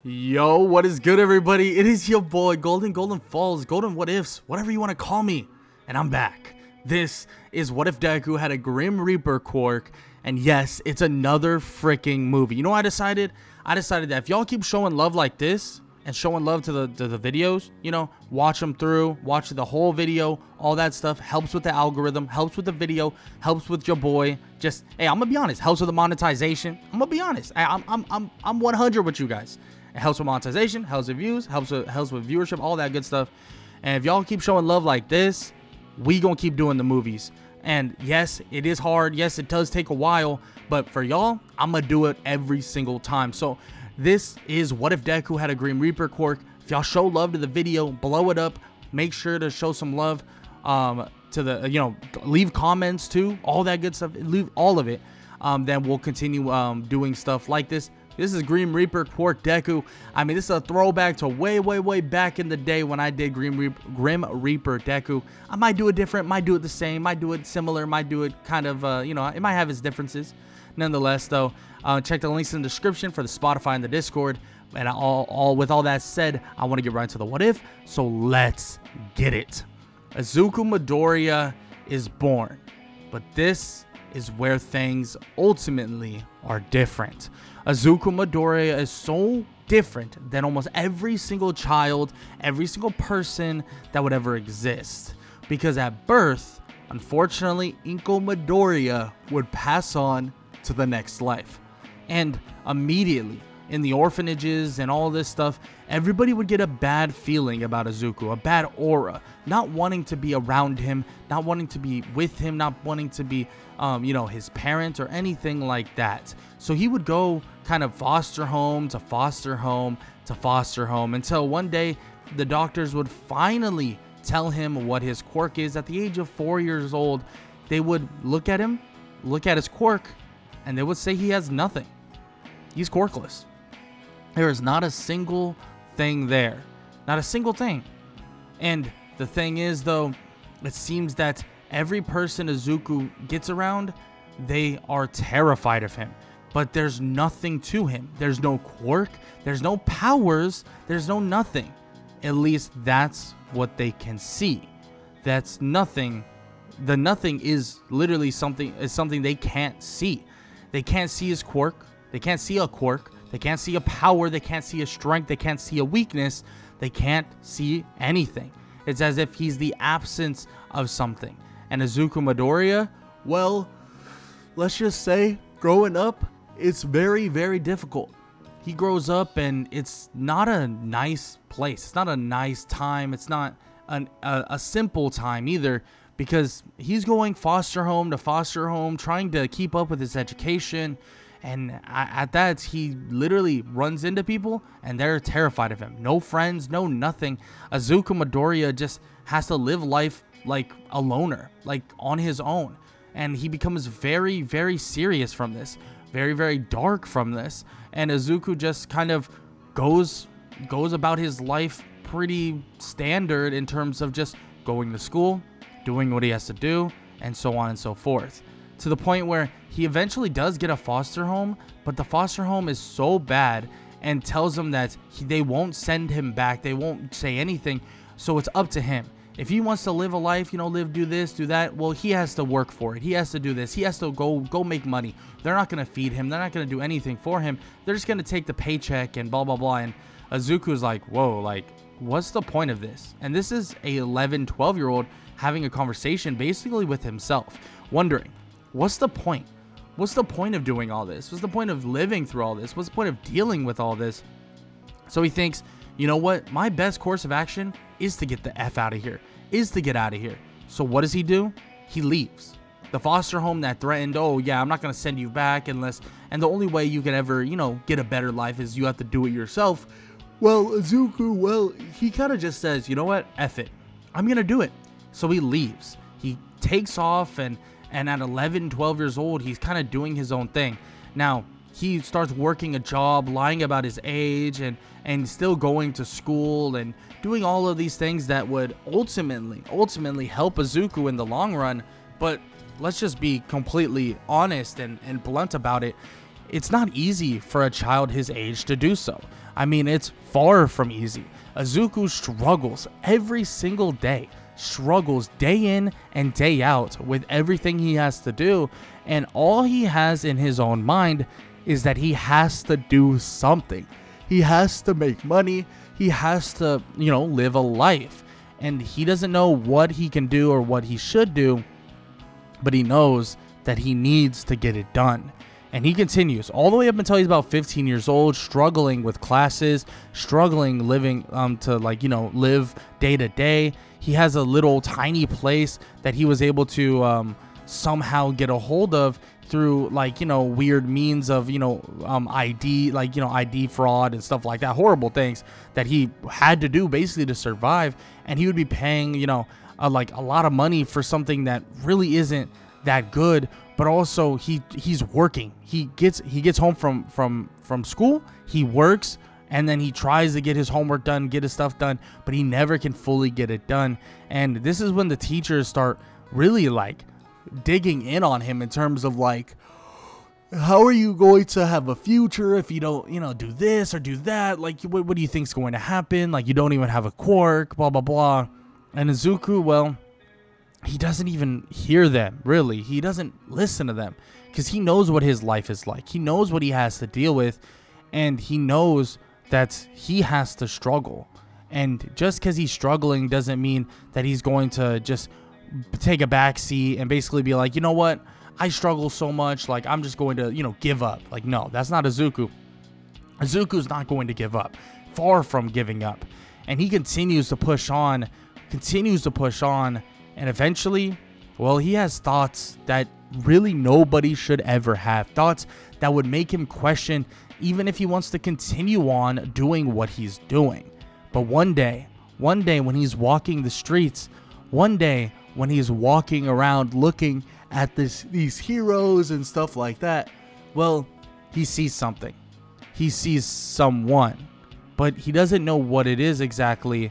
Yo, what is good, everybody? It is your boy Golden Falls, Golden What Ifs, whatever you want to call me, and I'm back. This is What If Deku had a Grim Reaper quirk, and yes, it's another freaking movie. You know what I decided? I decided that if y'all keep showing love like this and showing love to the videos, you know, watch them through, watch the whole video, all that stuff helps with the algorithm, helps with the video, helps with your boy. Just, hey, I'm gonna be honest, helps with the monetization. I'm gonna be honest. I'm 100 with you guys. It helps with monetization, helps with views, helps with viewership, all that good stuff. And if y'all keep showing love like this, we gonna keep doing the movies. And yes, it is hard. Yes, it does take a while. But for y'all, I'm gonna do it every single time. So this is What If Deku had a Grim Reaper quirk. If y'all show love to the video, blow it up. Make sure to show some love to the, you know, leave comments too, all that good stuff. Leave all of it. Then we'll continue doing stuff like this. This is Grim Reaper Quirk Deku. I mean, this is a throwback to way back in the day when I did Grim Reaper Deku. I might do it different, might do it the same, might do it similar, might do it kind of, you know, it might have its differences. Nonetheless, though, check the links in the description for the Spotify and the Discord. And with all that said, I want to get right into the what if, so let's get it. Izuku Midoriya is born, but this is where things ultimately are different. Izuku Midoriya is so different than almost every single child, every single person that would ever exist. Because at birth, unfortunately, Inko Midoriya would pass on to the next life. And immediately, in the orphanages and all this stuff, everybody would get a bad feeling about Izuku, a bad aura, not wanting to be around him, not wanting to be with him, not wanting to be, you know, his parent or anything like that. So he would go kind of foster home to foster home to foster home until one day the doctors would finally tell him what his quirk is. At the age of 4 years old, they would look at him, look at his quirk, and they would say he has nothing. He's quirkless. There is not a single thing there. Not a single thing. And the thing is, though, it seems that every person Izuku gets around, they are terrified of him. But there's nothing to him. There's no quirk. There's no powers. There's no nothing. At least that's what they can see. That's nothing. The nothing is literally something they can't see. They can't see his quirk. They can't see a quirk. They can't see a power. They can't see a strength. They can't see a weakness. They can't see anything. It's as if he's the absence of something. And Izuku Midoriya, well, let's just say, growing up, it's very difficult. He grows up and it's not a nice place. It's not a nice time. It's not a simple time either, because he's going foster home to foster home, trying to keep up with his education. And at that, he literally runs into people and they're terrified of him. No friends, no nothing. Izuku Midoriya just has to live life like a loner, like on his own. And he becomes very serious from this. Very dark from this. And Izuku just kind of goes about his life pretty standard in terms of just going to school, doing what he has to do, and so on and so forth. To the point where he eventually does get a foster home, but the foster home is so bad and tells him that they won't send him back. They won't say anything. So it's up to him. If he wants to live a life, you know, do this, do that, well, he has to work for it. He has to do this. He has to go make money. They're not going to feed him. They're not going to do anything for him. They're just going to take the paycheck and blah, blah, blah. And Izuku's like, whoa, like, what's the point of this? And this is a 11, 12-year-old having a conversation basically with himself, wondering, what's the point? What's the point of doing all this? What's the point of living through all this? What's the point of dealing with all this? So he thinks, you know what? My best course of action is to get the F out of here, is to get out of here. So what does he do? He leaves. The foster home that threatened, oh yeah, I'm not going to send you back unless, and the only way you can ever, you know, get a better life is you have to do it yourself. Well, Izuku, well, he kind of just says, you know what? F it. I'm going to do it. So he leaves. He takes off, and at 11, 12 years old, he's kind of doing his own thing. Now, he starts working a job, lying about his age, and still going to school and doing all of these things that would ultimately help Izuku in the long run. But let's just be completely honest and blunt about it. it's not easy for a child his age to do so. I mean, it's far from easy. Izuku struggles every single day, struggles day in and day out with everything he has to do, and all he has in his own mind is that he has to do something. He has to make money. He has to, live a life. And he doesn't know what he can do or what he should do, but he knows that he needs to get it done. And he continues all the way up until he's about 15 years old, struggling with classes, struggling living to live day to day. He has a little tiny place that he was able to somehow get a hold of through weird means of ID, ID fraud and stuff like that, horrible things that he had to do basically to survive. And he would be paying a lot of money for something that really isn't that good, but also he's working. He gets home from school, he works, and then he tries to get his homework done, get his stuff done, but he never can fully get it done. And this is when the teachers start really digging in on him in terms of how are you going to have a future if you don't do this or do that? What do you think's going to happen? You don't even have a quirk, blah blah blah. And Izuku, well, he doesn't even hear them, really. He doesn't listen to them because he knows what his life is like. He knows what he has to deal with, and he knows that he has to struggle. And just because he's struggling doesn't mean that he's going to just take a back seat and basically be like, you know what, I struggle so much, I'm just going to give up. No, that's not Izuku. Izuku's not going to give up, far from giving up. And he continues to push on, and eventually, well, he has thoughts that really nobody should ever have, thoughts that would make him question even if he wants to continue on doing what he's doing. But one day when he's walking the streets, one day when he's walking around looking at these heroes and stuff like that, well, he sees something. He sees someone, but he doesn't know what it is exactly.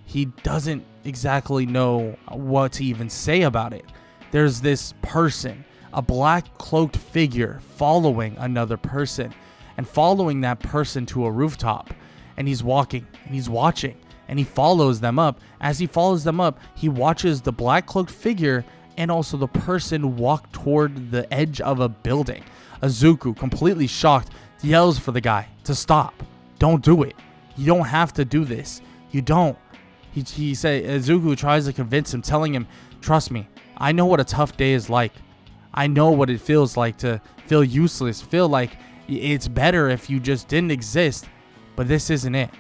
He doesn't exactly know what to even say about it. There's this person, a black cloaked figure, following another person and following that person to a rooftop. And he's walking and he's watching. And he follows them up. As he follows them up, he watches the black cloaked figure and also the person walk toward the edge of a building. Izuku, completely shocked, yells for the guy to stop. Don't do it. You don't have to do this. You don't. He said, Izuku tries to convince him, telling him, trust me, I know what a tough day is like. I know what it feels like to feel useless, feel like it's better if you just didn't exist. But this isn't it.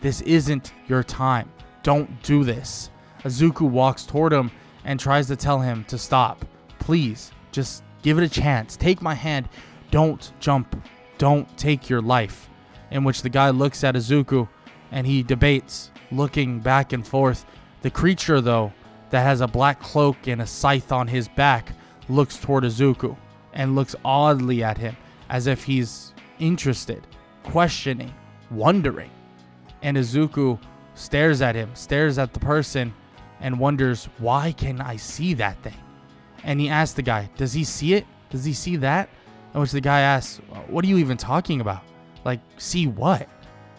This isn't your time. Don't do this. Izuku walks toward him and tries to tell him to stop. Please, just give it a chance. Take my hand. Don't jump. Don't take your life. In which the guy looks at Izuku and he debates, looking back and forth. The creature, though, that has a black cloak and a scythe on his back, looks toward Izuku and looks oddly at him as if he's interested, questioning, wondering. And Izuku stares at him, stares at the person, and wonders, why can I see that thing? And he asks the guy, does he see it? Does he see that? In which the guy asks, what are you even talking about? See what?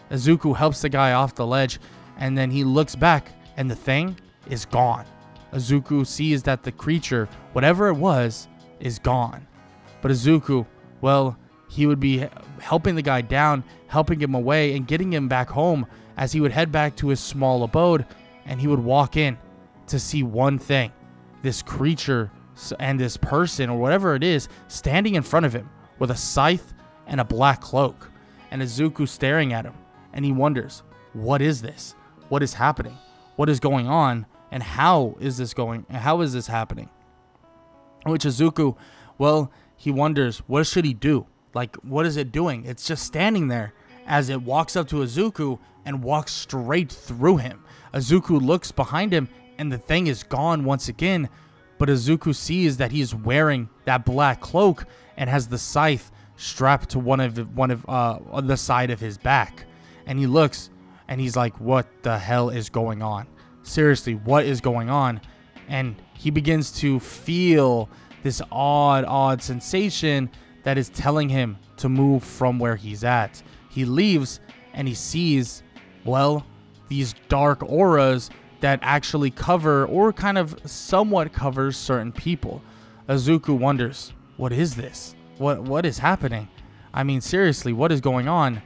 Izuku helps the guy off the ledge, and then he looks back, and the thing is gone. Izuku sees that the creature, whatever it was, is gone. But Izuku, well, he would be helping the guy down, helping him away, and getting him back home as he would head back to his small abode, and he would walk in to see one thing. This creature and this person, or whatever it is, standing in front of him with a scythe and a black cloak. And Izuku staring at him, and he wonders, what is this? What is happening? What is going on? And how is this happening? Which Izuku, well, he wonders, what should he do? What is it doing? It's just standing there as it walks up to Izuku and walks straight through him. Izuku looks behind him and the thing is gone once again, but Izuku sees that he's wearing that black cloak and has the scythe strapped to one of the side of his back. And he looks and he's like, what the hell is going on? Seriously, what is going on? And he begins to feel this odd sensation that is telling him to move from where he's at. He leaves and he sees, well, these dark auras that actually cover or kind of somewhat covers certain people. Izuku wonders, what is this? What is happening? I mean, seriously, what is going on?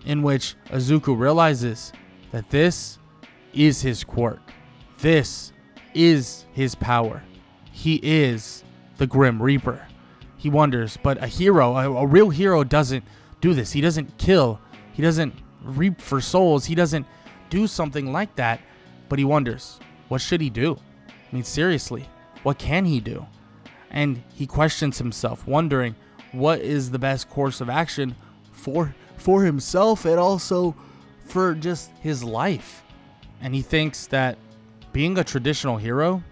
In which Izuku realizes that this is his quirk. This is his power. He is the Grim Reaper. He wonders, but a hero, a real hero doesn't do this. He doesn't kill. He doesn't reap for souls. He doesn't do something like that. But he wonders, what should he do? I mean, seriously, what can he do? And he questions himself, wondering what is the best course of action for himself and also for just his life. And he thinks that being a traditional hero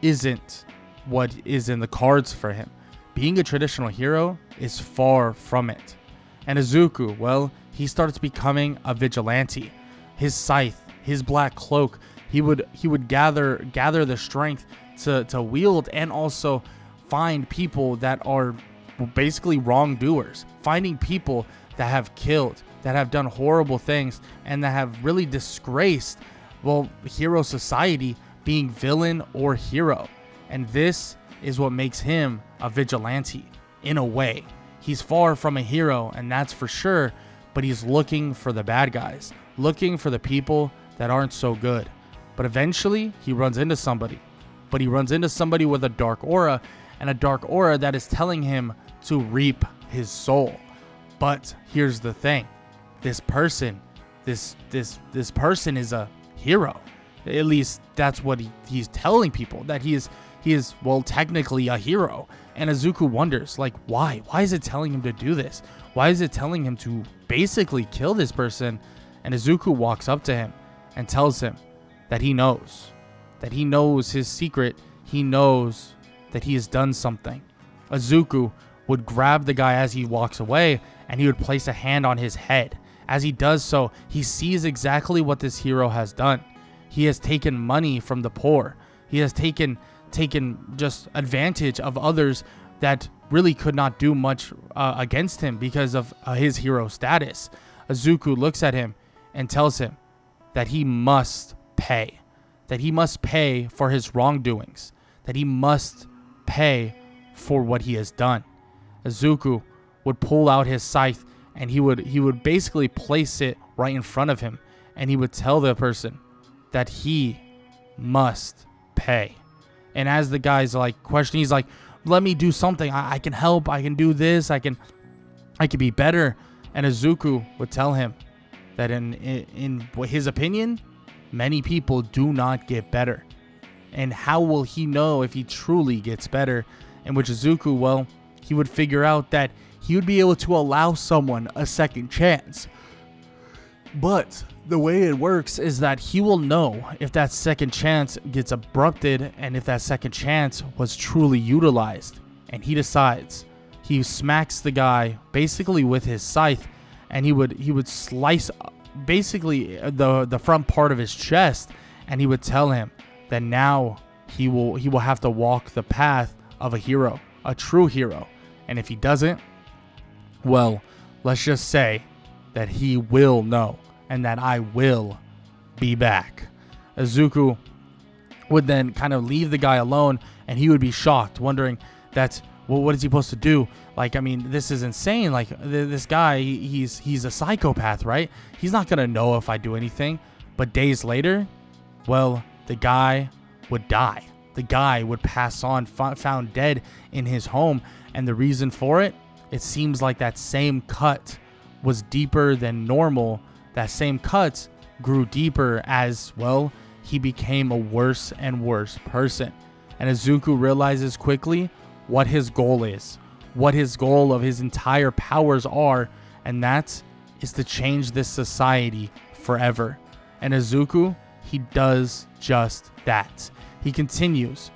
isn't what is in the cards for him. Being a traditional hero is far from it. And Izuku, well, he starts becoming a vigilante. His scythe, his black cloak, he would gather the strength to wield and also find people that are basically wrongdoers, finding people that have killed, that have done horrible things, and that have really disgraced, well, hero society, being villain or hero. And this is what makes him a vigilante in a way. He's far from a hero, and that's for sure, but he's looking for the bad guys, looking for the people that aren't so good. But eventually he runs into somebody, but he runs into somebody with a dark aura, and a dark aura that is telling him to reap his soul. But here's the thing, this person is a hero. At least that's what he's telling people, that he is well, technically a hero. And Izuku wonders, like, why is it telling him to do this? Why is it telling him to basically kill this person? And Izuku walks up to him and tells him that he knows his secret. He knows that he has done something. Izuku would grab the guy as he walks away, and he would place a hand on his head. As he does so, he sees exactly what this hero has done. He has taken money from the poor. He has taken just advantage of others that really could not do much against him because of his hero status. Izuku looks at him and tells him that he must pay. That he must pay for his wrongdoings. That he must pay for what he has done. Izuku would pull out his scythe, and he would basically place it right in front of him, and he would tell the person that he must pay. And as the guy's like questioning, he's like, let me do something. I can help. I can do this. I can be better. And Izuku would tell him that in his opinion, many people do not get better. And how will he know if he truly gets better? In which Izuku, well, he would figure out that he would be able to allow someone a second chance. But the way it works is that he will know if that second chance gets abrupted and if that second chance was truly utilized. And he decides. He smacks the guy basically with his scythe, and he would slice basically the front part of his chest, and he would tell him that now he will have to walk the path of a hero, a true hero. And if he doesn't, well, let's just say that he will know, and that I will be back. Izuku would then kind of leave the guy alone, and he would be shocked, wondering that, well, what is he supposed to do? Like, I mean, this is insane. Like, this guy, he's a psychopath, right? He's not gonna know if I do anything. But days later, well, the guy would die. The guy would pass on, found dead in his home. And the reason for it, it seems like that same cut was deeper than normal. That same cut grew deeper as, well, he became a worse and worse person. And Izuku realizes quickly what his goal is, what his goal of his entire powers are, and that is to change this society forever. And Izuku, he does just that. He continues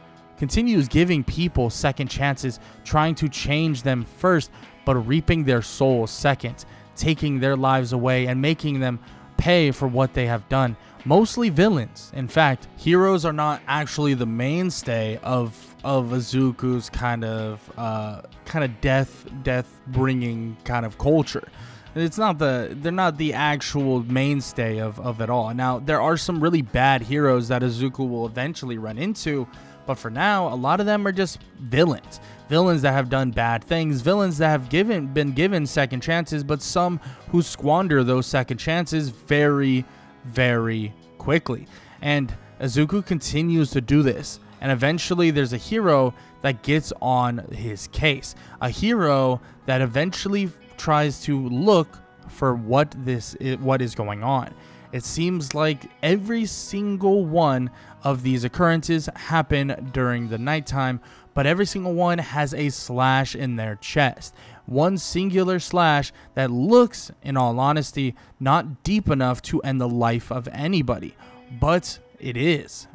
giving people second chances, trying to change them first, but reaping their souls second, taking their lives away and making them pay for what they have done. mostly villains. In fact, heroes are not actually the mainstay of Izuku's kind of death bringing kind of culture. They're not the actual mainstay of it all. Now, there are some really bad heroes that Izuku will eventually run into, but for now, a lot of them are just villains. Villains that have done bad things, villains that have been given second chances, but some who squander those second chances very, very quickly. And Izuku continues to do this. And eventually there's a hero that gets on his case. A hero that eventually tries to look for what is going on. It seems like every single one of these occurrences happen during the nighttime, but every single one has a slash in their chest. One singular slash that looks, in all honesty, not deep enough to end the life of anybody, but it is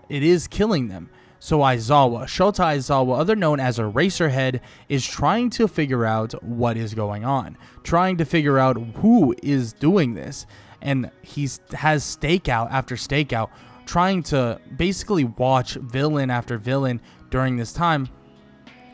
killing them. So Shota Aizawa, other known as Eraserhead, is trying to figure out what is going on, trying to figure out who is doing this. And he has stakeout after stakeout, trying to basically watch villain after villain during this time.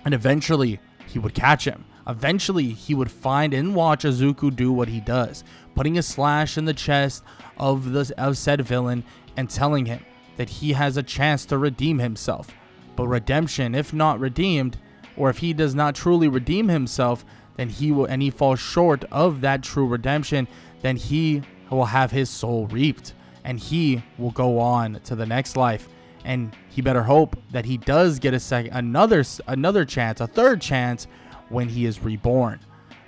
And eventually he would catch him. Eventually he would find and watch Izuku do what he does, putting a slash in the chest of said villain and telling him that he has a chance to redeem himself. But redemption, if not redeemed, or if he does not truly redeem himself, then he falls short of that true redemption, then he will have his soul reaped and he will go on to the next life. And he better hope that he does get another chance, a third chance, when he is reborn.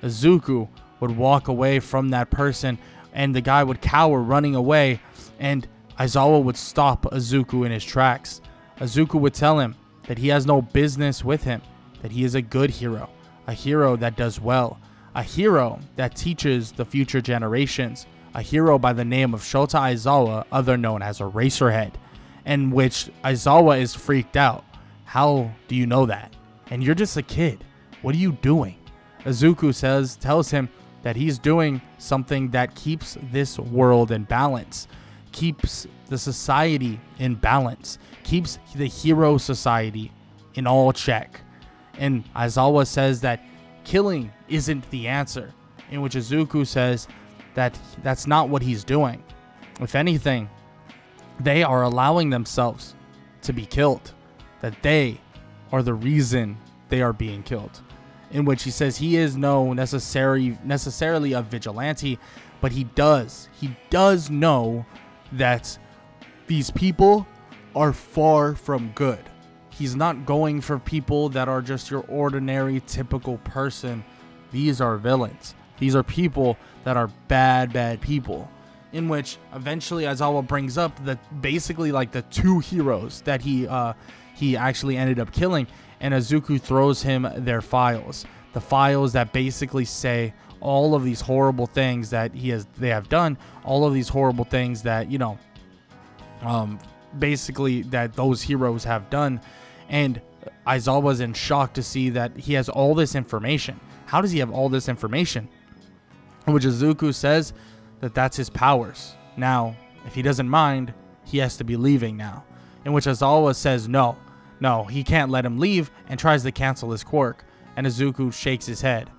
Izuku would walk away from that person and the guy would cower, running away, and Aizawa would stop Izuku in his tracks. Izuku would tell him that he has no business with him, that he is a good hero, a hero that does well, a hero that teaches the future generations, a hero by the name of Shota Aizawa, other known as Eraserhead, in which Aizawa is freaked out. How do you know that? And you're just a kid. What are you doing? Izuku tells him that he's doing something that keeps this world in balance, keeps the society in balance, keeps the hero society in all check. And Aizawa says that killing isn't the answer, in which Izuku says that that's not what he's doing. If anything, they are allowing themselves to be killed, that they are the reason they are being killed. In which he says he is no necessarily a vigilante, but he does know that these people are far from good. He's not going for people that are just your ordinary typical person. These are villains. These are people that are bad people. In which eventually Aizawa brings up that basically like the two heroes that he actually ended up killing, and Izuku throws him their files. The files that basically say all of these horrible things that they have done, all of these horrible things that, basically that those heroes have done. And Aizawa's in shock to see that he has all this information. How does he have all this information? Which Izuku says that that's his powers. Now, if he doesn't mind, he has to be leaving now. In which Aizawa says no, he can't let him leave, and tries to cancel his quirk. And Izuku shakes his head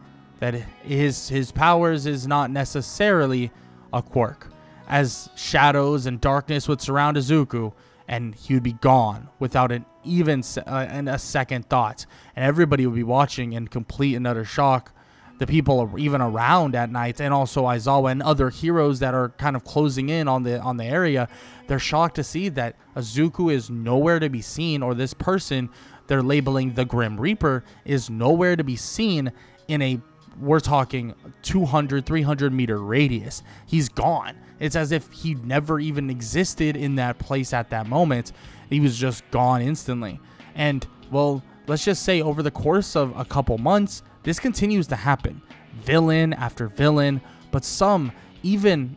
that his powers is not necessarily a quirk, as shadows and darkness would surround Izuku, and he would be gone without a second thought, and everybody would be watching in complete and utter shock. The people are even around at night, and also Aizawa and other heroes that are kind of closing in on the area, they're shocked to see that Izuku is nowhere to be seen, or this person they're labeling the Grim Reaper is nowhere to be seen in we're talking 200, 300 meter radius. He's gone. It's as if he never even existed in that place at that moment. He was just gone instantly. And, well, let's just say over the course of a couple months, this continues to happen. Villain after villain, but some even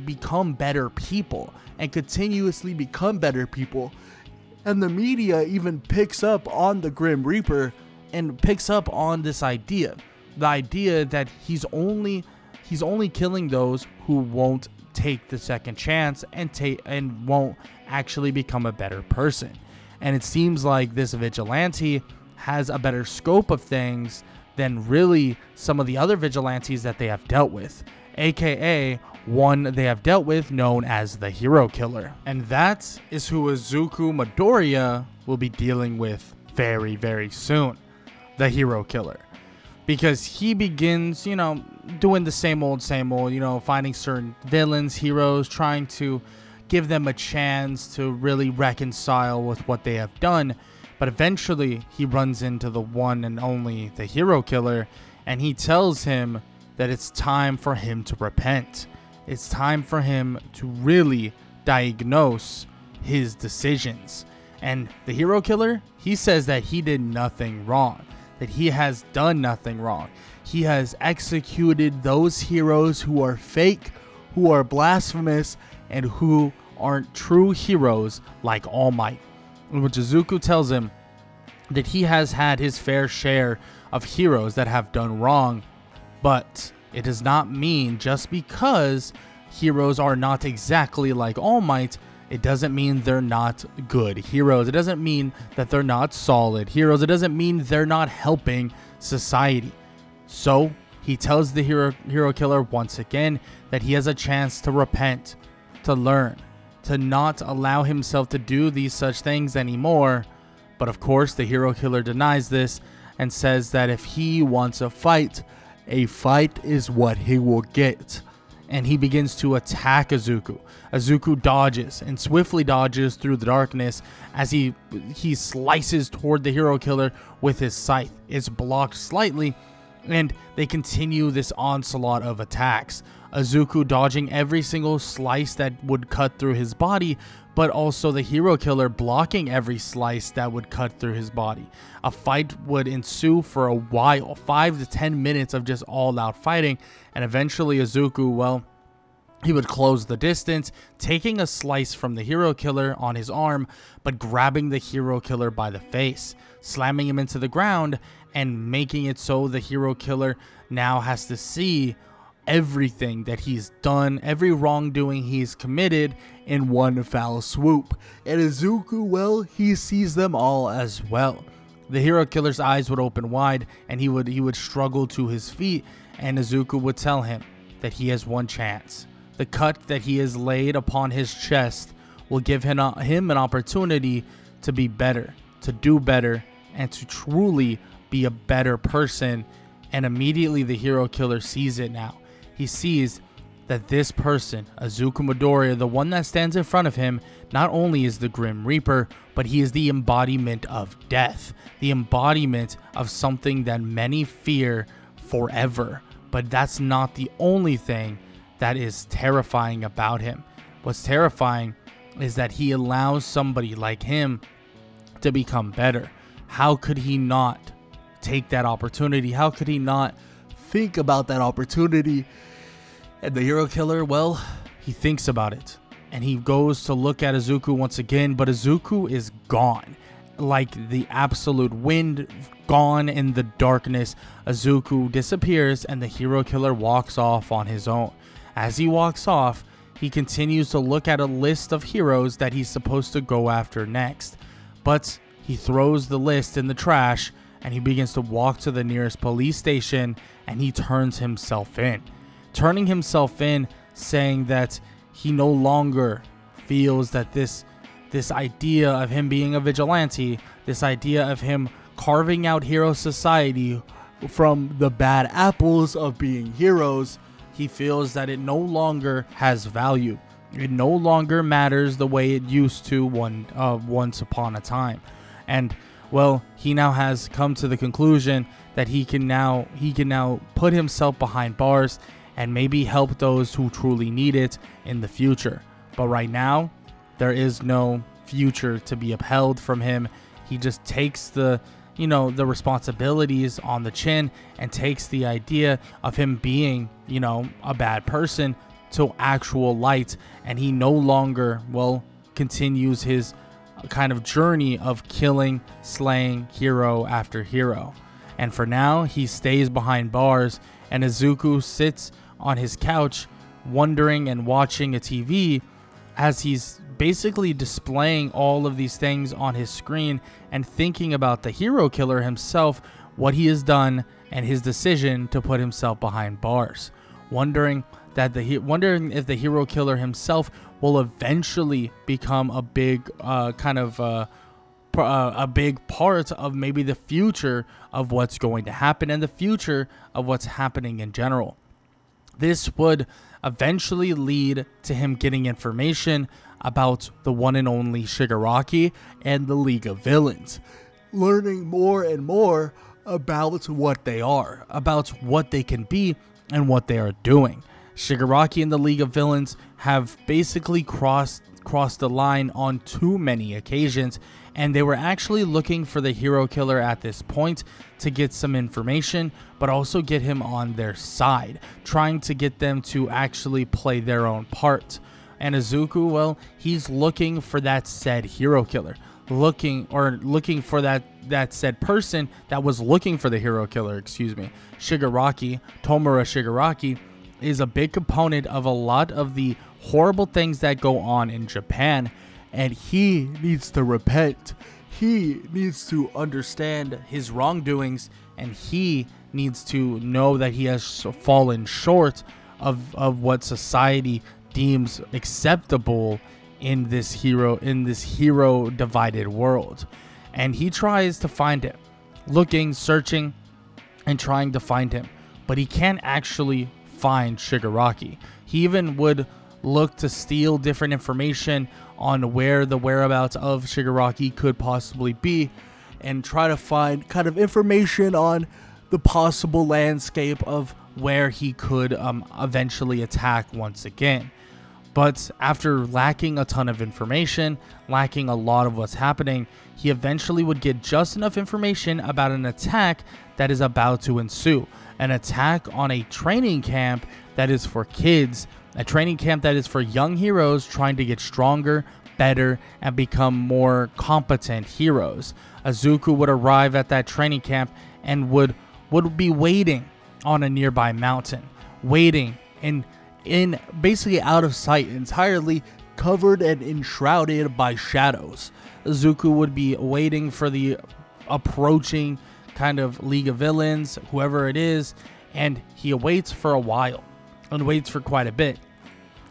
become better people and continuously become better people. And the media even picks up on the Grim Reaper and picks up on this idea. The idea that he's only killing those who won't take the second chance and won't actually become a better person. And it seems like this vigilante has a better scope of things than really some of the other vigilantes that they have dealt with, aka one they have dealt with known as the Hero Killer. And that is who Izuku Midoriya will be dealing with very, very soon, the Hero Killer. Because he begins, doing the same old, finding certain villains, heroes, trying to give them a chance to really reconcile with what they have done. But eventually he runs into the one and only, the Hero Killer, and he tells him that it's time for him to repent. It's time for him to really diagnose his decisions. And the Hero Killer, he says that he did nothing wrong, that he has done nothing wrong. He has executed those heroes who are fake, who are blasphemous, and who aren't true heroes like All Might. In which Izuku tells him that he has had his fair share of heroes that have done wrong, but it does not mean just because heroes are not exactly like All Might, it doesn't mean they're not good heroes. It doesn't mean that they're not solid heroes. It doesn't mean they're not helping society. So he tells the Hero Killer once again that he has a chance to repent, to learn, to not allow himself to do these such things anymore. But of course, the Hero Killer denies this and says that if he wants a fight is what he will get. And he begins to attack Izuku. Izuku dodges and swiftly dodges through the darkness as he slices toward the Hero Killer with his scythe. It's blocked slightly, and they continue this onslaught of attacks. Izuku dodging every single slice that would cut through his body, but also the Hero Killer blocking every slice that would cut through his body. A fight would ensue for a while, 5 to 10 minutes of just all-out fighting, and eventually Izuku, well, he would close the distance, taking a slice from the Hero Killer on his arm, but grabbing the Hero Killer by the face, slamming him into the ground, and making it so the Hero Killer now has to see everything that he's done, every wrongdoing he's committed in one foul swoop. And Izuku, well, he sees them all as well. The Hero Killer's eyes would open wide, and he would struggle to his feet, and Izuku would tell him that he has one chance. The cut that he has laid upon his chest will give him an opportunity to be better, to do better, and to truly be a better person. And immediately the Hero Killer sees it now. He sees that this person, Izuku Midoriya, the one that stands in front of him, not only is the Grim Reaper, but he is the embodiment of death, the embodiment of something that many fear forever. But that's not the only thing that is terrifying about him. What's terrifying is that he allows somebody like him to become better. How could he not take that opportunity? How could he not think about that opportunity? And the Hero Killer, well, he thinks about it, and he goes to look at Izuku once again, but Izuku is gone, like the absolute wind, gone in the darkness. Izuku disappears, and the Hero Killer walks off on his own. As he walks off, he continues to look at a list of heroes that he's supposed to go after next, but he throws the list in the trash, and he begins to walk to the nearest police station, and he turns himself in. Turning himself in, saying that he no longer feels that this idea of him being a vigilante, this idea of him carving out hero society from the bad apples of being heroes, he feels that it no longer has value. It no longer matters the way it used to once upon a time. And well, he now has come to the conclusion that he can now put himself behind bars and maybe help those who truly need it in the future. But right now, there is no future to be upheld from him. He just takes the responsibilities on the chin and takes the idea of him being, a bad person to actual light. And he no longer, well, continues his kind of journey of killing, slaying hero after hero. And for now, he stays behind bars, and Izuku sits on his couch wondering and watching a TV as he's basically displaying all of these things on his screen and thinking about the hero killer himself, what he has done, and his decision to put himself behind bars. Wondering if the hero killer himself will eventually become a big a big part of maybe the future of what's going to happen and the future of what's happening in general. This would eventually lead to him getting information about the one and only Shigaraki and the League of Villains, learning more and more about what they are, about what they can be, and what they are doing. Shigaraki and the League of Villains have basically crossed the line on too many occasions, and they were actually looking for the hero killer at this point to get some information, but also get him on their side, trying to get them to actually play their own part. And Izuku, well, he's looking for that said hero killer, looking for that said person that was looking for the hero killer, Shigaraki, Tomura Shigaraki, is a big component of a lot of the horrible things that go on in Japan, and he needs to repent. He needs to understand his wrongdoings, and he needs to know that he has fallen short of what society deems acceptable in this hero divided world. And he tries to find him, looking, searching, and trying to find him, but he can't actually find Shigaraki. He even would look to steal different information on where the whereabouts of Shigaraki could possibly be, and try to find kind of information on the possible landscape of where he could eventually attack once again. But after lacking a ton of information, lacking a lot of what's happening, he eventually would get just enough information about an attack that is about to ensue. An attack on a training camp that is for kids, a training camp that is for young heroes trying to get stronger, better, and become more competent heroes. Izuku would arrive at that training camp and would be waiting on a nearby mountain, waiting in basically out of sight, entirely covered and enshrouded by shadows. Izuku would be waiting for the approaching kind of League of Villains, whoever it is, and he waits for a while and waits for quite a bit.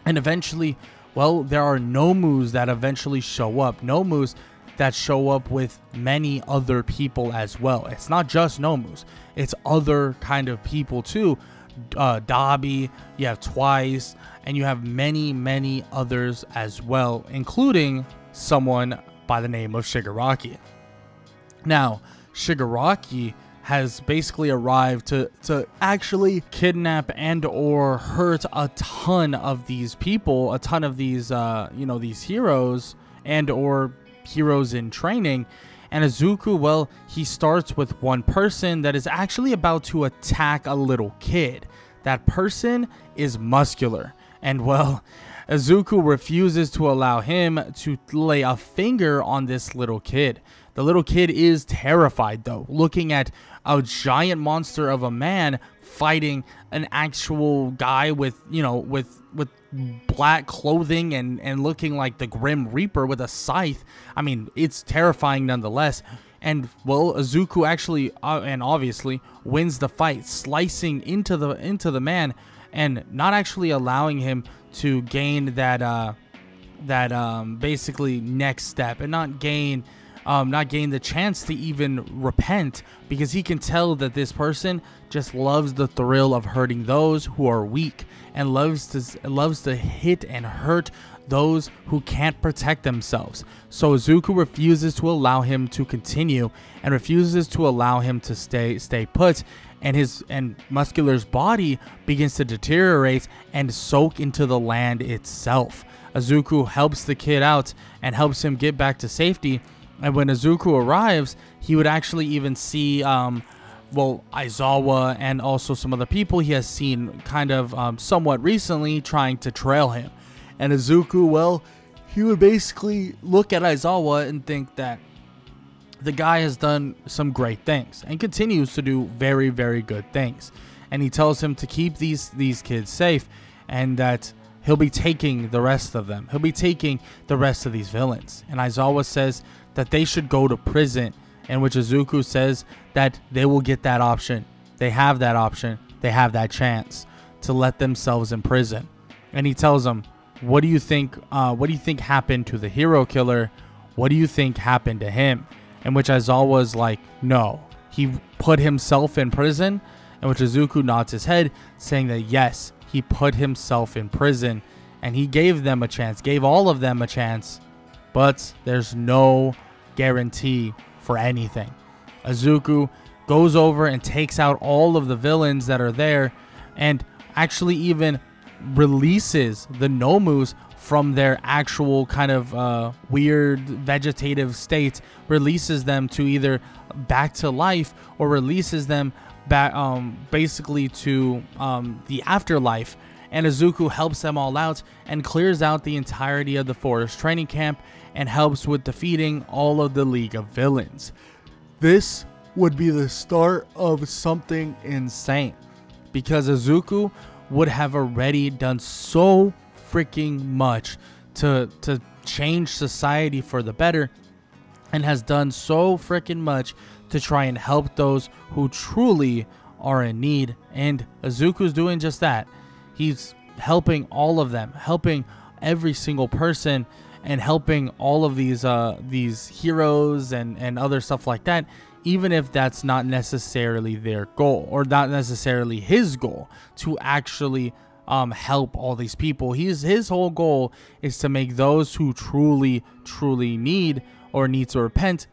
And eventually, well, there are Nomus that eventually show up. Nomus that show up with many other people as well. It's not just Nomus, it's other kind of people too. Dabi, you have Twice, and you have many others as well, including someone by the name of Shigaraki. Now, Shigaraki has basically arrived to actually kidnap and or hurt a ton of these people, a ton of these these heroes and or heroes in training. And Izuku, well, he starts with one person that is actually about to attack a little kid. That person is Muscular. And, well, Izuku refuses to allow him to lay a finger on this little kid. The little kid is terrified, though, looking at a giant monster of a man fighting an actual guy with black clothing and looking like the Grim Reaper with a scythe. I mean, it's terrifying nonetheless. And, well, Izuku actually and obviously wins the fight, slicing into the man and not actually allowing him to gain that basically next step, and not gain the chance to even repent, because he can tell that this person just loves the thrill of hurting those who are weak, and loves to hit and hurt those who can't protect themselves. So Izuku refuses to allow him to continue, and refuses to allow him to stay put, and Muscular's body begins to deteriorate and soak into the land itself. Izuku helps the kid out and helps him get back to safety. And when Izuku arrives, he would actually even see, Aizawa and also some other people he has seen kind of somewhat recently trying to trail him. And Izuku, well, he would basically look at Aizawa and think that the guy has done some great things and continues to do very, very good things. And he tells him to keep these kids safe. and that he'll be taking the rest of them. He'll be taking the rest of these villains. And Aizawa says that they should go to prison, in which Izuku says that they will get that option. They have that option. They have that chance to let themselves in prison. And he tells them, what do you think happened to the hero killer? What do you think happened to him? In which Aizawa is like, no, he put himself in prison. In which Izuku nods his head, saying that yes, he put himself in prison, and he gave them a chance, gave all of them a chance, but there's no guarantee for anything. Izuku goes over and takes out all of the villains that are there, and actually even releases the Nomus from their actual kind of weird vegetative state, releases them to either back to life or releases them back basically to the afterlife. And Izuku helps them all out and clears out the entirety of the forest training camp and helps with defeating all of the League of Villains. This would be the start of something insane, because Izuku would have already done so freaking much to change society for the better, and has done so freaking much to try and help those who truly are in need. And Izuku's doing just that. He's helping all of them, helping every single person, and helping all of these heroes and other stuff like that, even if that's not necessarily their goal, or not necessarily his goal to actually help all these people. His whole goal is to make those who truly need or need to repent,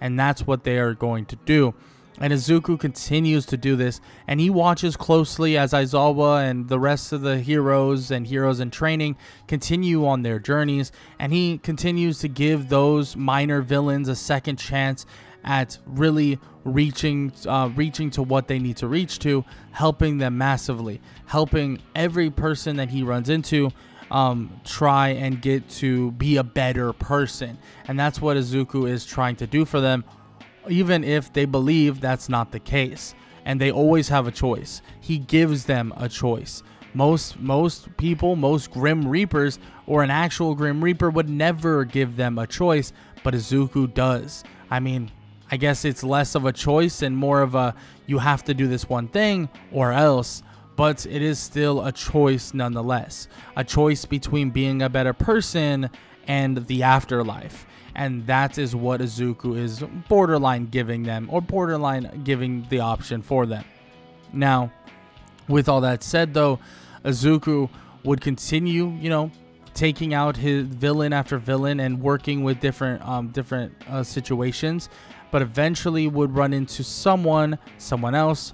and that's what they are going to do. And Izuku continues to do this, and he watches closely as Aizawa and the rest of the heroes in training continue on their journeys, and he continues to give those minor villains a second chance at really reaching to what they need to reach to, helping them massively, helping every person that he runs into try and get to be a better person. And that's what Izuku is trying to do for them, even if they believe that's not the case. And they always have a choice. He gives them a choice. Most people, most Grim Reapers or an actual Grim Reaper would never give them a choice, but Izuku does. I mean, I guess it's less of a choice and more of a, you have to do this one thing or else, but it is still a choice nonetheless. A choice between being a better person and the afterlife. And that is what Izuku is borderline giving them, or borderline giving the option for them. Now, with all that said though, Izuku would continue, taking out his villain after villain and working with different situations, but eventually would run into someone else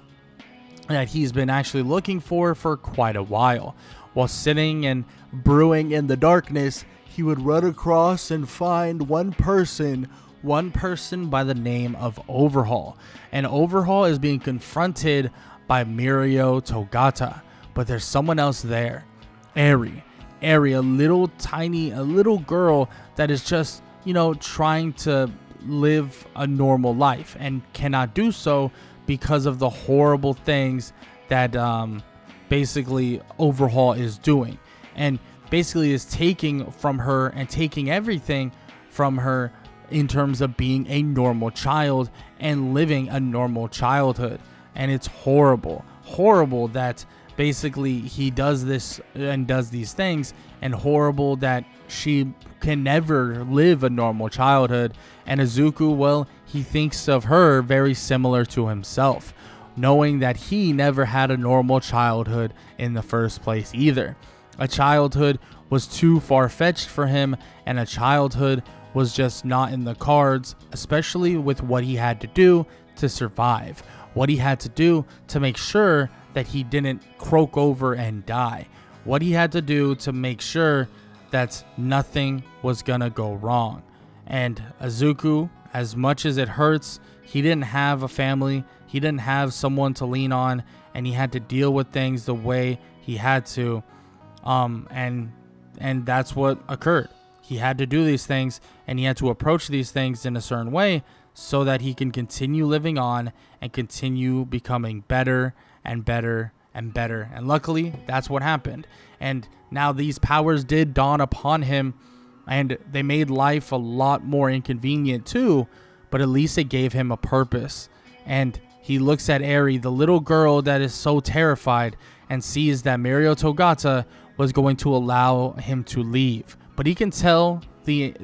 that he's been actually looking for quite a while. While sitting and brewing in the darkness, he would run across and find one person by the name of Overhaul. And Overhaul is being confronted by Mirio Togata, but there's someone else there. Eri, a little girl that is just, trying to live a normal life and cannot do so because of the horrible things that basically Overhaul is doing, and basically is taking from her and taking everything from her in terms of being a normal child and living a normal childhood. And it's horrible that basically he does this and does these things, and horrible that she can never live a normal childhood. And Izuku, well, he thinks of her very similar to himself, knowing that he never had a normal childhood in the first place either. A childhood was too far-fetched for him, and a childhood was just not in the cards, especially with what he had to do to survive, what he had to do to make sure that he didn't croak over and die, what he had to do to make sure that nothing was gonna go wrong. And Izuku, as much as it hurts, he didn't have a family, he didn't have someone to lean on, and he had to deal with things the way he had to, and that's what occurred. He had to do these things, and he had to approach these things in a certain way so that he can continue living on and continue becoming better and better and better. And luckily, that's what happened. And now these powers did dawn upon him, and they made life a lot more inconvenient too, but at least it gave him a purpose. And he looks at Eri, the little girl that is so terrified, and sees that Mirio Togata was going to allow him to leave. But he can tell the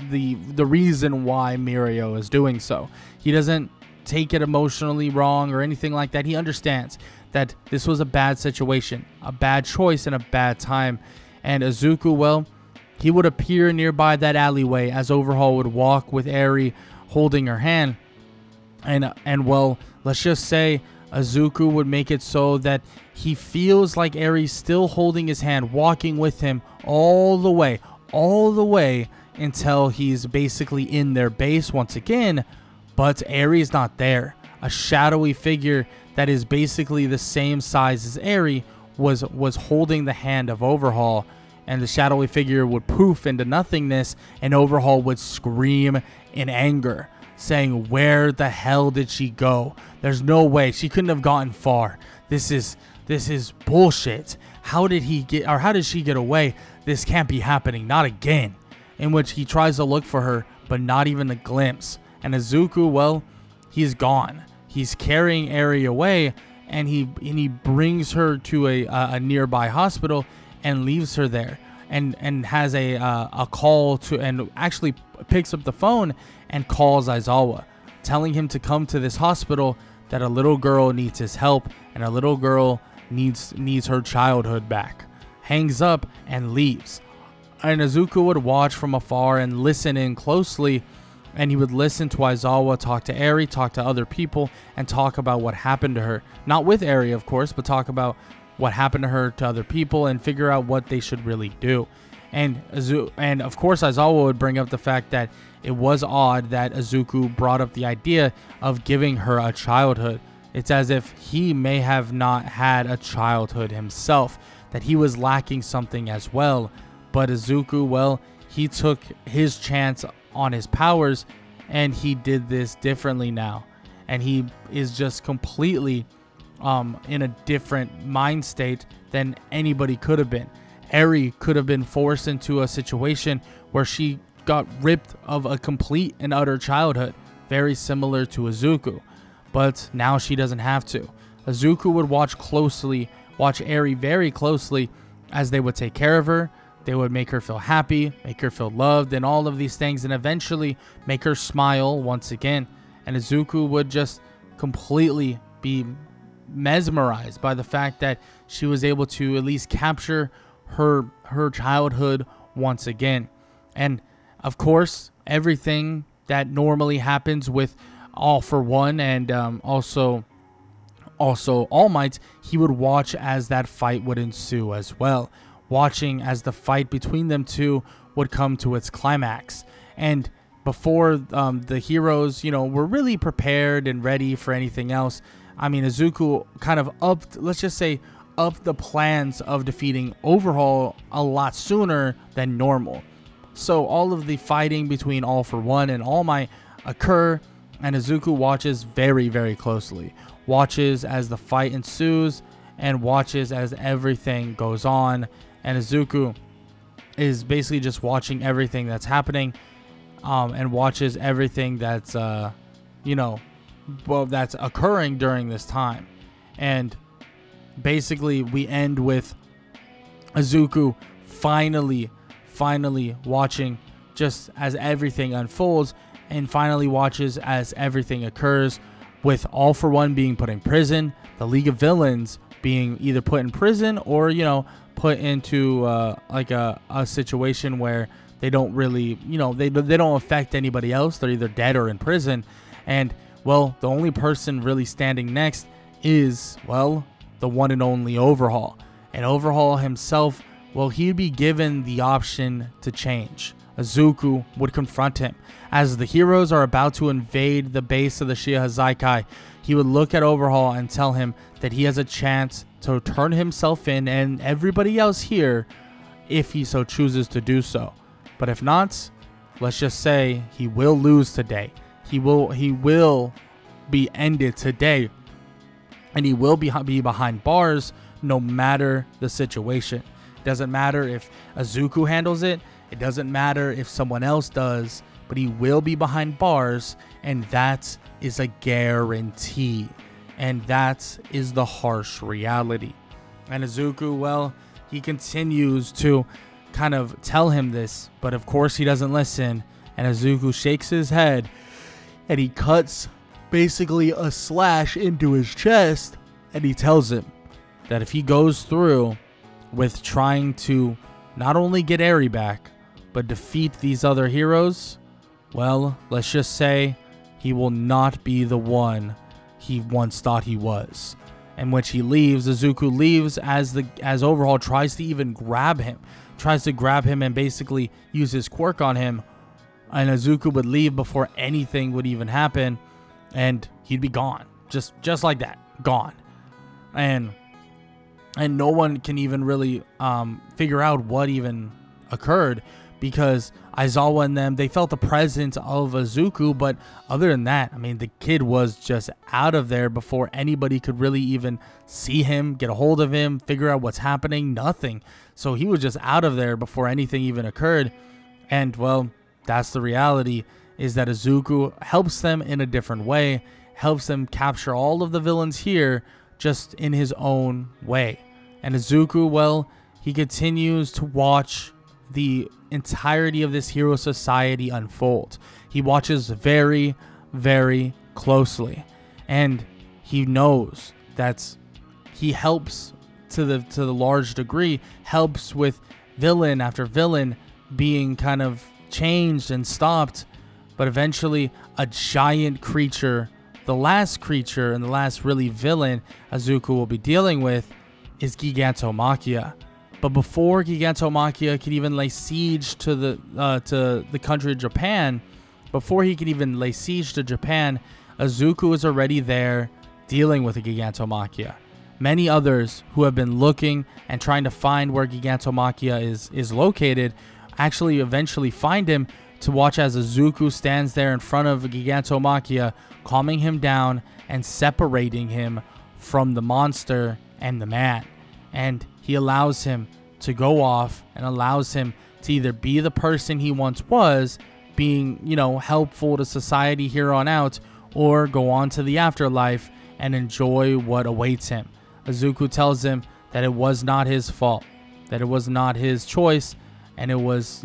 reason why Mirio is doing so. He doesn't take it emotionally wrong or anything like that. He understands that this was a bad situation, a bad choice, and a bad time. And Izuku, well, he would appear nearby that alleyway as Overhaul would walk with Eri holding her hand. And well, let's just say Izuku would make it so that he feels like Eri's still holding his hand, walking with him all the way until he's basically in their base once again. But Eri's not there. A shadowy figure that is basically the same size as Eri was holding the hand of Overhaul, and the shadowy figure would poof into nothingness, and Overhaul would scream in anger, saying, "Where the hell did she go? There's no way. She couldn't have gotten far. This is bullshit. How did she get away? This can't be happening. Not again." In which he tries to look for her, but not even a glimpse. And Izuku, well, he's gone. He's carrying Eri away, and he brings her to a nearby hospital and leaves her there, and has a call to, and actually picks up the phone and calls Aizawa, telling him to come to this hospital, that a little girl needs his help, and a little girl needs her childhood back. Hangs up and leaves. And Izuku would watch from afar and listen in closely, and he would listen to Aizawa talk to Eri, talk to other people, and talk about what happened to her. Not with Eri, of course, but talk about what happened to her to other people and figure out what they should really do. And of course, Aizawa would bring up the fact that it was odd that Izuku brought up the idea of giving her a childhood. It's as if he may have not had a childhood himself, that he was lacking something as well. But Izuku, well, he took his chance on his powers, and he did this differently now. And he is just completely in a different mind state than anybody could have been. Eri could have been forced into a situation where she got ripped of a complete and utter childhood, very similar to Izuku. But now she doesn't have to. Izuku would watch Eri very closely, as they would take care of her. They would make her feel happy, make her feel loved, and all of these things, and eventually make her smile once again. And Izuku would just completely be mesmerized by the fact that she was able to at least capture her childhood once again. And of course, everything that normally happens with All For One and also All Might, he would watch as that fight would ensue as well, watching as the fight between them two would come to its climax. And before the heroes, were really prepared and ready for anything else, I mean, Izuku kind of upped the plans of defeating Overhaul a lot sooner than normal. So all of the fighting between All For One and All Might occur, and Izuku watches very, very closely. Watches as the fight ensues, and watches as everything goes on. And Izuku is basically just watching everything that's happening, and watches everything that's, that's occurring during this time. And basically, we end with Izuku finally watching just as everything unfolds, and finally watches as everything occurs, with All For One being put in prison, the League of Villains being either put in prison or, put into like a situation where they don't really, they don't affect anybody else. They're either dead or in prison. And, well, the only person really standing next is, well, the one and only Overhaul. And Overhaul himself, well, he'd be given the option to change. Izuku would confront him. As the heroes are about to invade the base of the Shihazaikai, he would look at Overhaul and tell him that he has a chance to turn himself in and everybody else here if he so chooses to do so. But if not, let's just say he will lose today. He will be ended today, and he will be behind bars no matter the situation. It doesn't matter if Izuku handles it. It doesn't matter if someone else does, but he will be behind bars, and that is a guarantee. And that is the harsh reality. And Izuku, well, he continues to kind of tell him this, but of course he doesn't listen. And Izuku shakes his head, and he cuts basically a slash into his chest, and he tells him that if he goes through with trying to not only get Eri back, but defeat these other heroes, well, let's just say he will not be the one he once thought he was. And when he leaves, Izuku leaves as Overhaul tries to even grab him. Tries to grab him and basically use his quirk on him. And Izuku would leave before anything would even happen. And he'd be gone. Just like that. Gone. And no one can even really figure out what even occurred, because Aizawa and them, they felt the presence of Izuku, but other than that, I mean, the kid was just out of there before anybody could really even see him, get a hold of him, figure out what's happening, nothing. So he was just out of there before anything even occurred. And well, that's the reality, is that Izuku helps them in a different way, helps them capture all of the villains here just in his own way. And Izuku, well, he continues to watch the entirety of this hero society unfold. He watches very, very closely, and he knows that he helps to the large degree, helps with villain after villain being kind of changed and stopped, but eventually a giant creature, the last creature and the last really villain Izuku will be dealing with, is Gigantomachia. But before Gigantomachia could even lay siege to the country of Japan, before he could even lay siege to Japan, Izuku is already there dealing with the Gigantomachia. Many others who have been looking and trying to find where Gigantomachia is located actually eventually find him to watch as Izuku stands there in front of Gigantomachia, calming him down and separating him from the monster and the man. And he allows him to go off and allows him to either be the person he once was, being, helpful to society here on out, or go on to the afterlife and enjoy what awaits him. Izuku tells him that it was not his fault, that it was not his choice, and it was,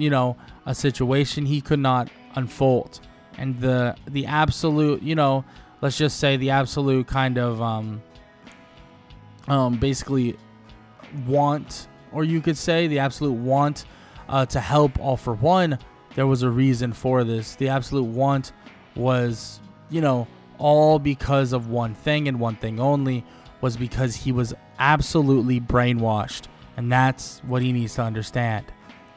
a situation he could not unfold. And the absolute, let's just say the absolute kind of basically want, or you could say the absolute want to help All For One, there was a reason for this. The absolute want was, all because of one thing and one thing only, was because he was absolutely brainwashed. And that's what he needs to understand.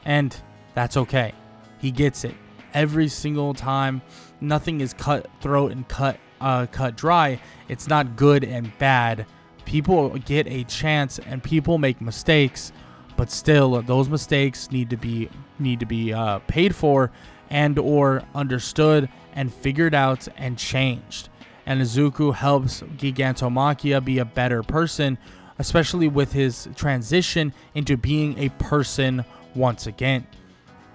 And that's okay. He gets it. Every single time, nothing is cutthroat and cut dry. It's not good and bad. People get a chance and people make mistakes, but still those mistakes need to be paid for and or understood and figured out and changed. And Izuku helps Gigantomachia be a better person, especially with his transition into being a person once again.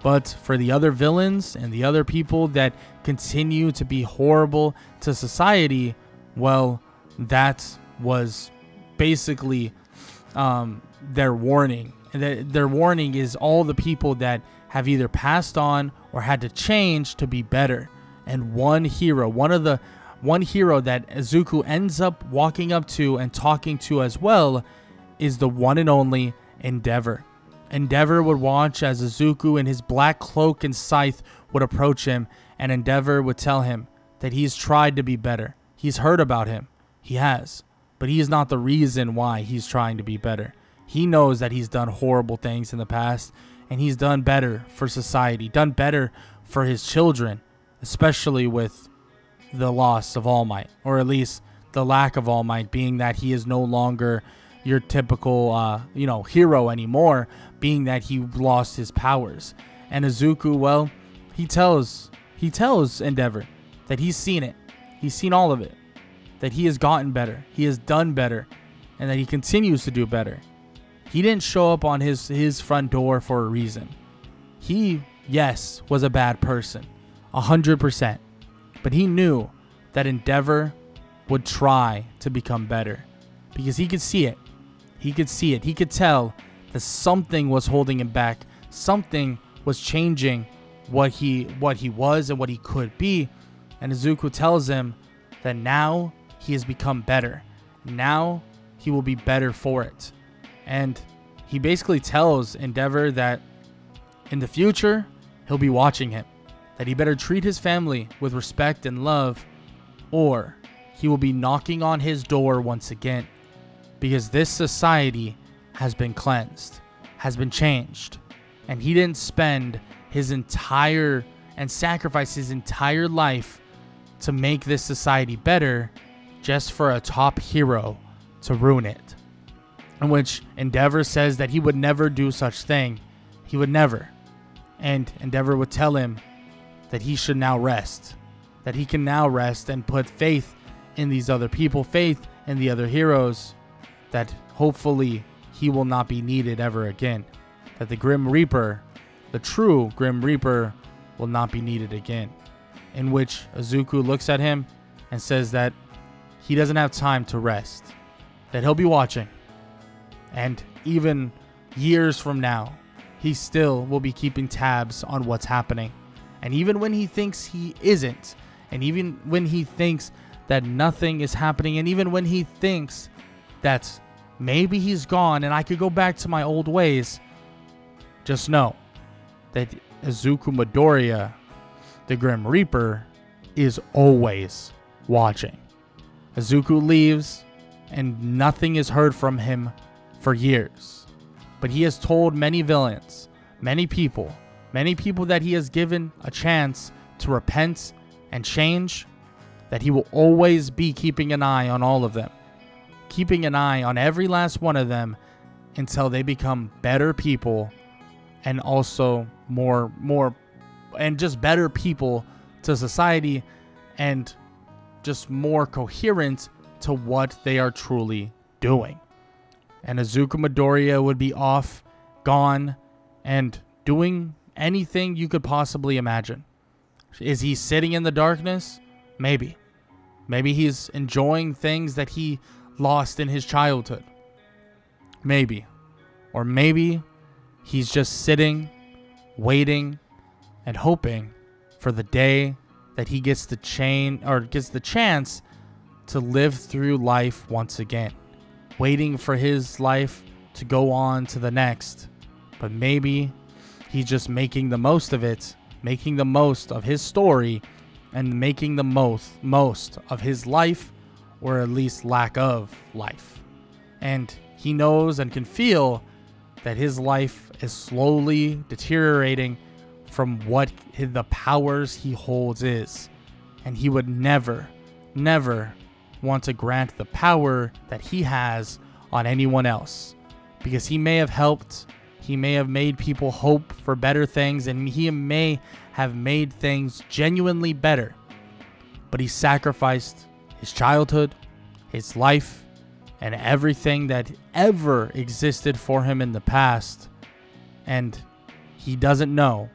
But for the other villains and the other people that continue to be horrible to society, well, that was basically their warning. Their warning is all the people that have either passed on or had to change to be better. And one hero that Izuku ends up walking up to and talking to as well is the one and only Endeavor. Endeavor would watch as Izuku in his black cloak and scythe would approach him, and Endeavor would tell him that he's tried to be better. He's heard about him. He has. But he is not the reason why he's trying to be better. He knows that he's done horrible things in the past, and he's done better for society, done better for his children, especially with the loss of All Might, or at least the lack of All Might, being that he is no longer your typical, hero anymore, being that he lost his powers. And Izuku, well, he tells Endeavor that he's seen it. He's seen all of it. That he has gotten better. He has done better. and that he continues to do better. He didn't show up on his front door for a reason. He, yes, was a bad person, 100%. But he knew that Endeavor would try to become better because he could see it. He could see it. He could tell that something was holding him back. Something was changing what he was and what he could be. And Izuku tells him that now he has become better. Now he will be better for it. And he basically tells Endeavor that in the future, he'll be watching him. That he better treat his family with respect and love, or he will be knocking on his door once again. Because this society has been cleansed, has been changed. And he didn't spend his entire and sacrifice his entire life to make this society better just for a top hero to ruin it. In which Endeavor says that he would never do such thing. He would never. And Endeavor would tell him that he should now rest. That he can now rest and put faith in these other people, faith in the other heroes, that hopefully he will not be needed ever again. That the Grim Reaper, the true Grim Reaper, will not be needed again. In which Izuku looks at him and says that he doesn't have time to rest. That he'll be watching. And even years from now, he still will be keeping tabs on what's happening. And even when he thinks he isn't, and even when he thinks that nothing is happening, and even when he thinks that maybe he's gone and I could go back to my old ways, just know that Izuku Midoriya, the Grim Reaper, is always watching. Izuku leaves and nothing is heard from him for years. But he has told many villains, many people that he has given a chance to repent and change, that he will always be keeping an eye on all of them. Keeping an eye on every last one of them until they become better people, and also more and just better people to society, and just more coherent to what they are truly doing. And Izuku Midoriya would be off, gone, and doing anything you could possibly imagine. Is he sitting in the darkness? Maybe. Maybe he's enjoying things that he lost in his childhood. Maybe. Or maybe he's just sitting, waiting, and hoping for the day that he gets the chance to live through life once again. Waiting for his life to go on to the next. But maybe he's just making the most of it, making the most of his story, and making the most of his life, or at least lack of life. And he knows and can feel that his life is slowly deteriorating from what the powers he holds is. And he would never want to grant the power that he has on anyone else, because he may have helped, he may have made people hope for better things, and he may have made things genuinely better, but he sacrificed his childhood, his life, and everything that ever existed for him in the past, and he doesn't know,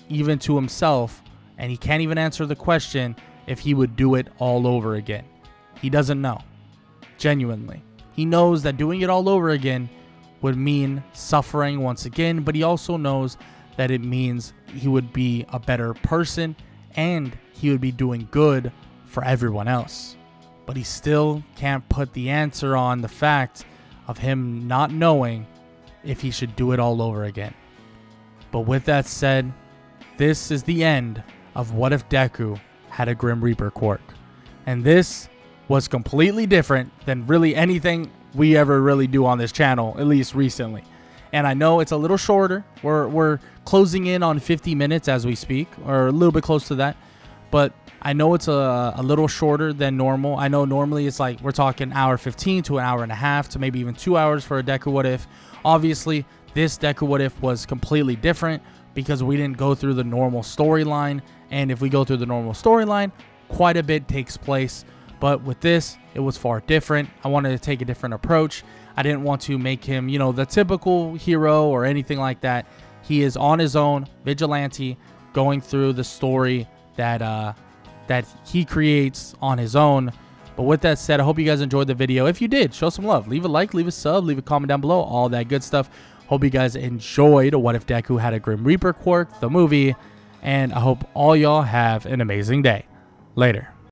even to himself, and he can't even answer the question if he would do it all over again. He doesn't know. Genuinely. He knows that doing it all over again would mean suffering once again, but he also knows that it means he would be a better person and he would be doing good for everyone else. But he still can't put the answer on the fact of him not knowing if he should do it all over again. But with that said, this is the end of What If Deku Had a Grim Reaper Quirk. And this was completely different than really anything we ever really do on this channel, at least recently. And I know it's a little shorter. We're closing in on 50 minutes as we speak, or a little bit close to that. But I know it's a little shorter than normal. I know normally it's like we're talking hour 15 to an hour and a half to maybe even 2 hours for a Deku What If. Obviously, this Deku What If was completely different because we didn't go through the normal storyline. And if we go through the normal storyline, quite a bit takes place But with this, it was far different. I wanted to take a different approach. I didn't want to make him, you know, the typical hero or anything like that. He is on his own, vigilante, going through the story that he creates on his own. But with that said, I hope you guys enjoyed the video. If you did, show some love. Leave a like, leave a sub, leave a comment down below, all that good stuff. Hope you guys enjoyed What If Deku Had a Grim Reaper Quirk, the movie. And I hope all y'all have an amazing day. Later.